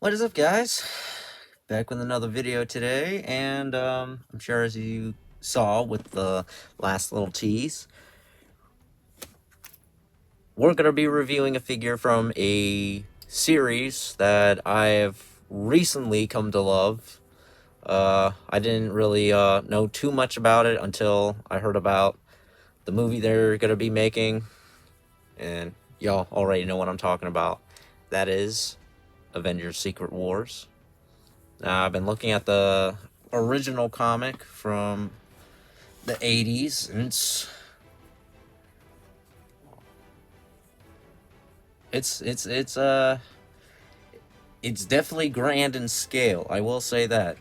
What is up, guys? Back with another video today, and I'm sure as you saw with the last little tease, we're going to be reviewing a figure from a series that I've recently come to love. I didn't really know too much about it until I heard about the movie they're going to be making, and y'all already know what I'm talking about. That is Avengers Secret Wars. I've been looking at the original comic from the 80s, and it's it's definitely grand in scale. I will say that.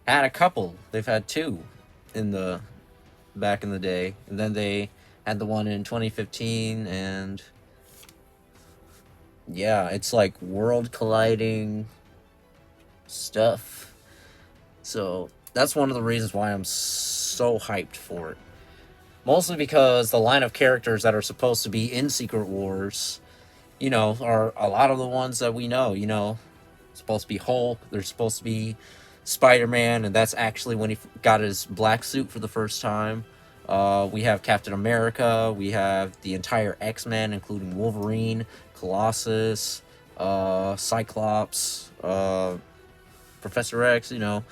Had a couple. They've had two in the back in the day, and then they had the one in 2015, and yeah, it's like world colliding stuff. So that's one of the reasons why I'm so hyped for it. Mostly because the line of characters that are supposed to be in Secret Wars, are a lot of the ones that we know. Supposed to be Hulk, there's supposed to be Spider-Man, and that's actually when he got his black suit for the first time. We have Captain America, we have the entire X-Men, including Wolverine, Colossus, Cyclops, Professor X, and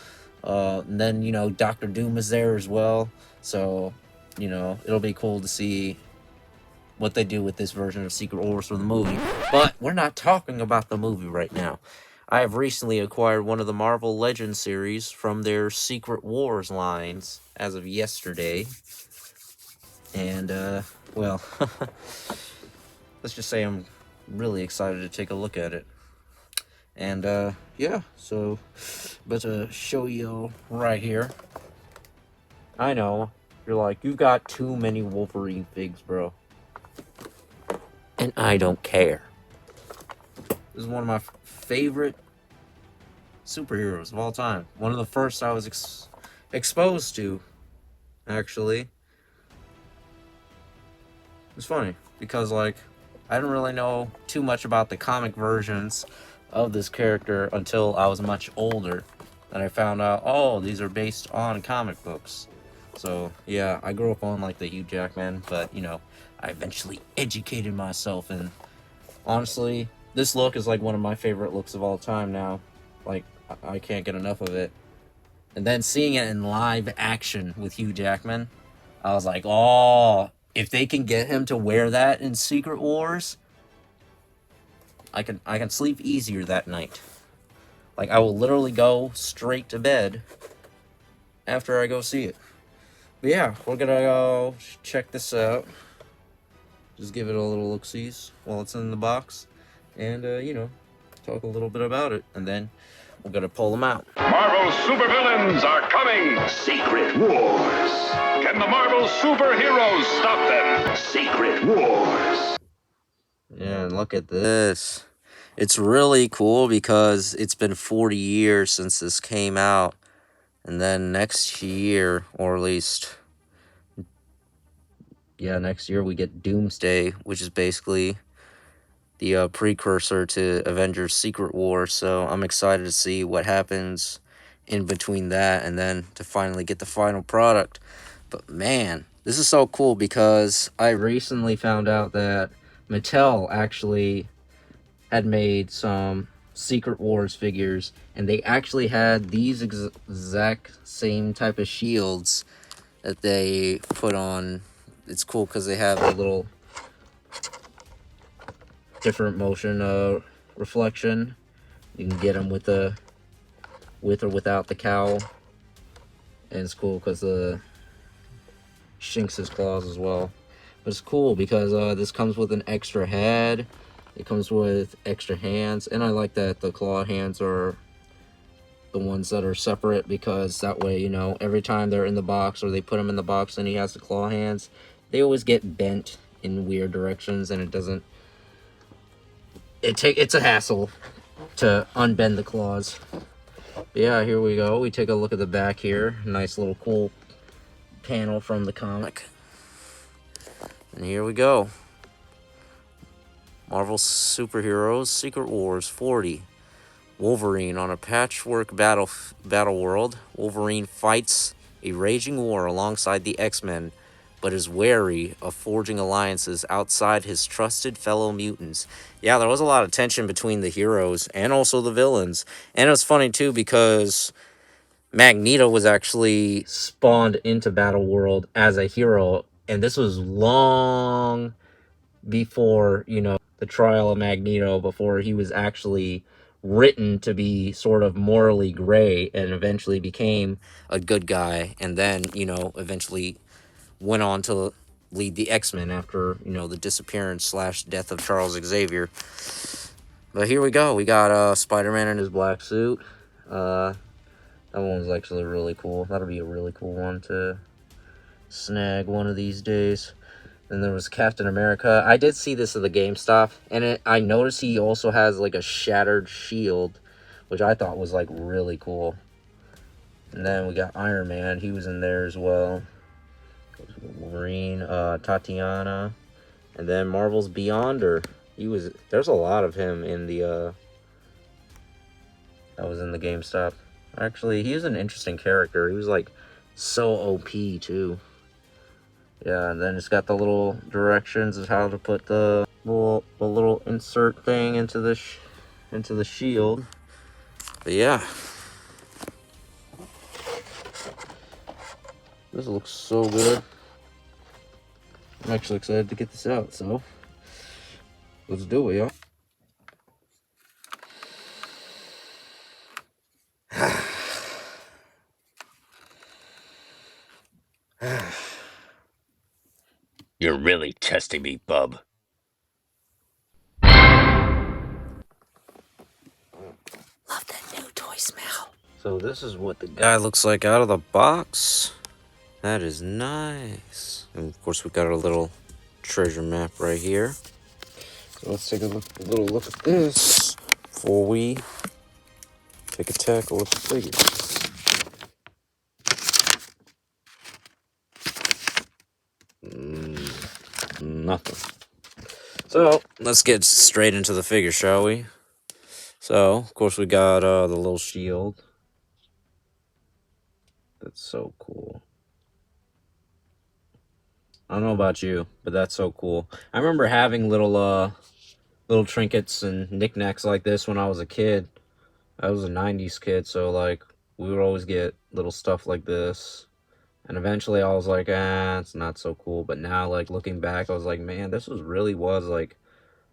then, Doctor Doom is there as well. So, it'll be cool to see what they do with this version of Secret Wars from the movie. But we're not talking about the movie right now. I have recently acquired one of the Marvel Legends series from their Secret Wars lines as of yesterday. And, well, let's just say I'm really excited to take a look at it. And, yeah, so, but to show you right here. I know, you're like, you've got too many Wolverine figs, bro. And I don't care. This is one of my favorite superheroes of all time. One of the first I was exposed to, actually. It's funny, because, I didn't really know too much about the comic versions of this character until I was much older. And I found out, oh, these are based on comic books. So, yeah, I grew up on, the Hugh Jackman, but, I eventually educated myself, and honestly, this look is, one of my favorite looks of all time now. I can't get enough of it. And then seeing it in live action with Hugh Jackman, I was like, oh, if they can get him to wear that in Secret Wars, I can sleep easier that night. I will literally go straight to bed after I go see it. But yeah, we're gonna go check this out. Just give it a little look-sees while it's in the box. And, talk a little bit about it. And then we're gonna pull them out. Marvel supervillains are coming! Secret Wars. Can the Marvel superheroes stop them? Secret Wars. Yeah, and look at this. It's really cool because it's been 40 years since this came out. And then next year, or at least, yeah, next year we get Doomsday, which is basically the precursor to Avengers Secret War. So I'm excited to see what happens in between that and then to finally get the final product. But man, this is so cool because I recently found out that Mattel actually had made some Secret Wars figures, and they actually had these exact same type of shields that they put on. It's cool because they have a little different motion reflection. You can get them with or without the cowl, and it's cool because shinks his claws as well. But it's cool because this comes with an extra head. It comes with extra hands, and I like that the claw hands are the ones that are separate, because that way, every time they're in the box or they put him in the box and he has the claw hands, they always get bent in weird directions, and it's a hassle to unbend the claws. But yeah, here we go. We take a look at the back here. Nice little cool panel from the comic. And here we go. Marvel Superheroes Secret Wars 40. Wolverine on a patchwork battle world. Wolverine fights a raging war alongside the X-Men, but is wary of forging alliances outside his trusted fellow mutants. Yeah, there was a lot of tension between the heroes and also the villains. And it was funny too because Magneto was actually spawned into Battle World as a hero, and this was long before, the trial of Magneto, before he was actually written to be sort of morally gray and eventually became a good guy, and then, eventually went on to lead the X-Men after, the disappearance slash death of Charles Xavier. But here we go. We got Spider-Man in his black suit. That one was actually really cool. That'll be a really cool one to snag one of these days. Then there was Captain America. I did see this at the GameStop, and I noticed he also has like a shattered shield, which I thought was like really cool. And then we got Iron Man. He was in there as well. Wolverine, Tatiana, and then Marvel's Beyonder. There's a lot of him in the that was in the GameStop. Actually, he was an interesting character. He was like so OP too. Yeah, and then it's got the little directions of how to put the little insert thing into the shield. But yeah, this looks so good. I'm actually excited to get this out. So let's do it, y'all. You're really testing me, bub. Love that new toy smell. So this is what the guy looks like out of the box. That is nice. And of course we got our little treasure map right here. So let's take a little look at this before we take a tackle with the figures. Nothing. So let's get straight into the figure, shall we? So of course we got the little shield. That's so cool. I don't know about you, but that's so cool. I remember having little trinkets and knickknacks like this when I was a kid. I was a 90s kid, so like we would always get little stuff like this. And eventually I was like, it's not so cool. But now, like, looking back, I was like, man, this really was like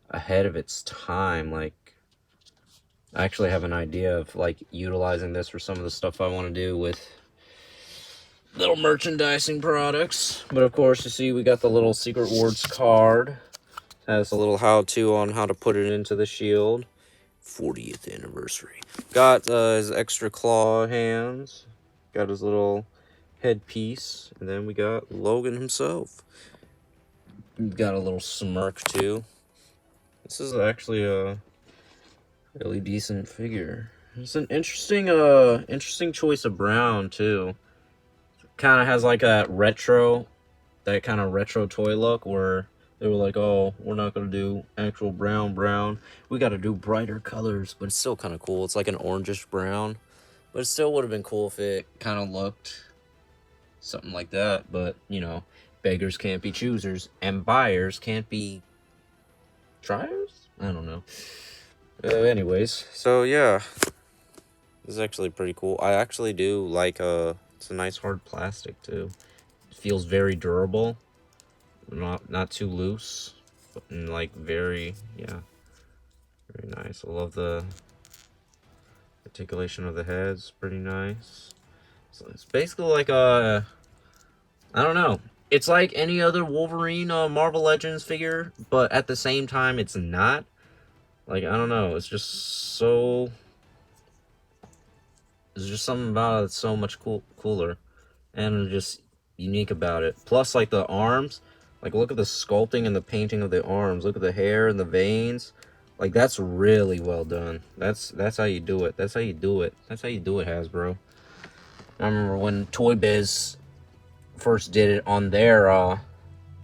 ahead of its time. Like, I actually have an idea of like utilizing this for some of the stuff I want to do with little merchandising products. But of course, you see we got the little Secret Wars card. It has a little how-to on how to put it into the shield. 40th anniversary. Got his extra claw hands. Got his little headpiece. And then we got Logan himself. We've got a little smirk too. This is actually a really decent figure. It's an interesting choice of brown too. Kind of has like that kind of retro toy look where they were like, oh, we're not going to do actual brown. We got to do brighter colors, but it's still kind of cool. It's like an orangish brown, but it still would have been cool if it kind of looked something like that. But, beggars can't be choosers, and buyers can't be triers? I don't know. Anyways, so yeah, this is actually pretty cool. I actually do like, it's a nice hard plastic too. It feels very durable. Not too loose, but like very nice. I love the articulation of the heads, pretty nice. So it's basically like I don't know. It's like any other Wolverine Marvel Legends figure, but at the same time it's not. Like, I don't know, it's just there's just something about it that's so much cooler and just unique about it. Plus, like, the arms. Like, look at the sculpting and the painting of the arms. Look at the hair and the veins. Like, that's really well done. That's how you do it. That's how you do it. That's how you do it, Hasbro. I remember when Toy Biz first did it on their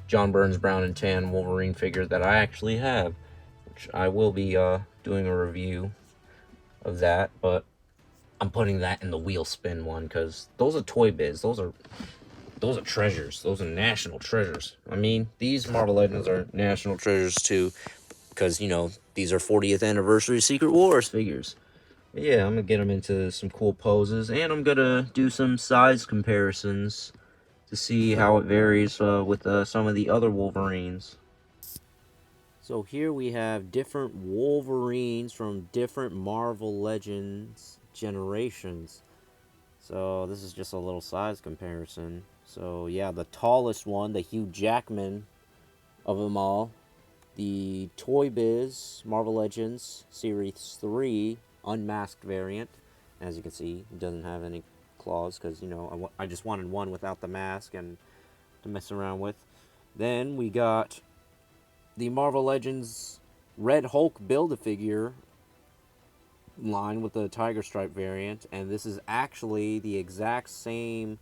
John Burns Brown and Tan Wolverine figure that I actually have, which I will be doing a review of that, but I'm putting that in the wheel spin one because those are Toy Biz. Those are treasures. Those are national treasures. I mean, these Marvel Legends are national treasures too, because, you know, these are 40th anniversary Secret Wars figures. But yeah, I'm gonna get them into some cool poses, and I'm gonna do some size comparisons to see how it varies with some of the other Wolverines. So here we have different Wolverines from different Marvel Legends generations. So this is just a little size comparison. So yeah, the tallest one, the Hugh Jackman of them all, the Toy Biz Marvel Legends Series 3 unmasked variant. As you can see, it doesn't have any claws because, you know, I just wanted one without the mask and to mess around with. Then we got the Marvel Legends Red Hulk Build-A-Figure line with the Tiger Stripe variant, and this is actually the exact same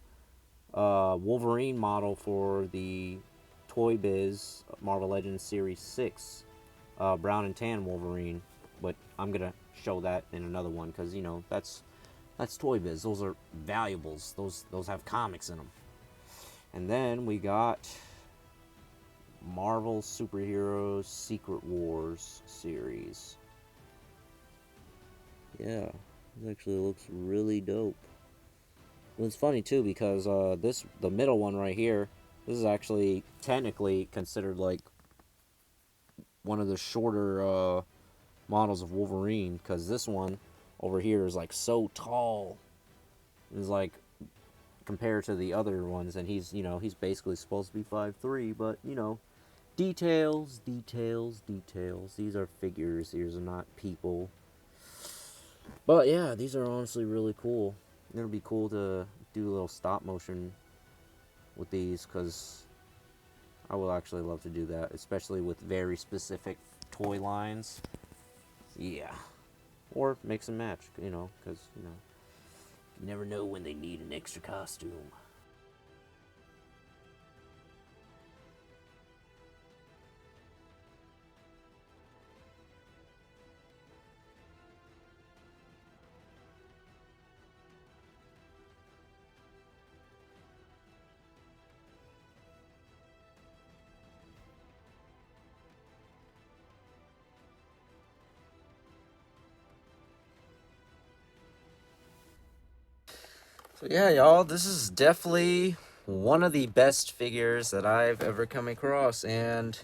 Wolverine model for the Toy Biz Marvel Legends Series 6 brown and tan Wolverine, but I'm gonna show that in another one because, you know, that's Toy Biz. Those are valuables. Those have comics in them. And then we got Marvel Superheroes Secret Wars series. Yeah, this actually looks really dope. And it's funny too because the middle one right here, this is actually technically considered like one of the shorter models of Wolverine, because this one over here is like so tall. It's like compared to the other ones, and he's, you know, he's basically supposed to be 5'3", but, you know, details. These are figures. These are not people. But yeah, these are honestly really cool. It'll be cool to do a little stop motion with these, because I will actually love to do that, especially with very specific toy lines. Yeah. Or mix and match, you know, because, you know, you never know when they need an extra costume. So yeah, y'all, this is definitely one of the best figures that I've ever come across, and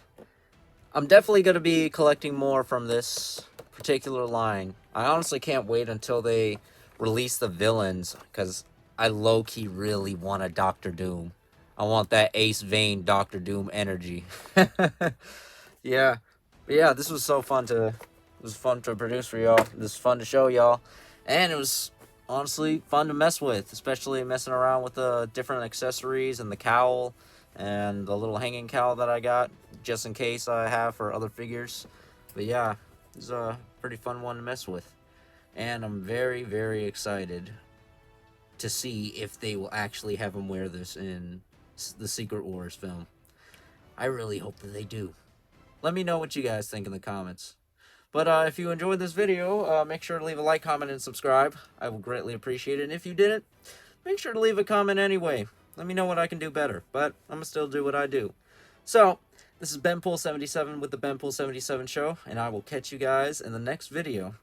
I'm definitely going to be collecting more from this particular line. I honestly can't wait until they release the villains, because I low-key really want a Doctor Doom. I want that Ace Vane Doctor Doom energy. Yeah. But yeah, this was it was fun to produce for y'all. It was fun to show y'all. And it was honestly fun to mess with, especially messing around with the different accessories and the cowl and the little hanging cowl that I got just in case I have for other figures. But yeah, it's a pretty fun one to mess with. And I'm very, very excited to see if they will actually have him wear this in the Secret Wars film. I really hope that they do. Let me know what you guys think in the comments. But if you enjoyed this video, make sure to leave a like, comment, and subscribe. I will greatly appreciate it. And if you didn't, make sure to leave a comment anyway. Let me know what I can do better. But I'm going to still do what I do. So, this is BenPool77 with the BenPool77 Show. And I will catch you guys in the next video.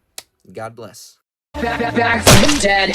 God bless. Back from the dead.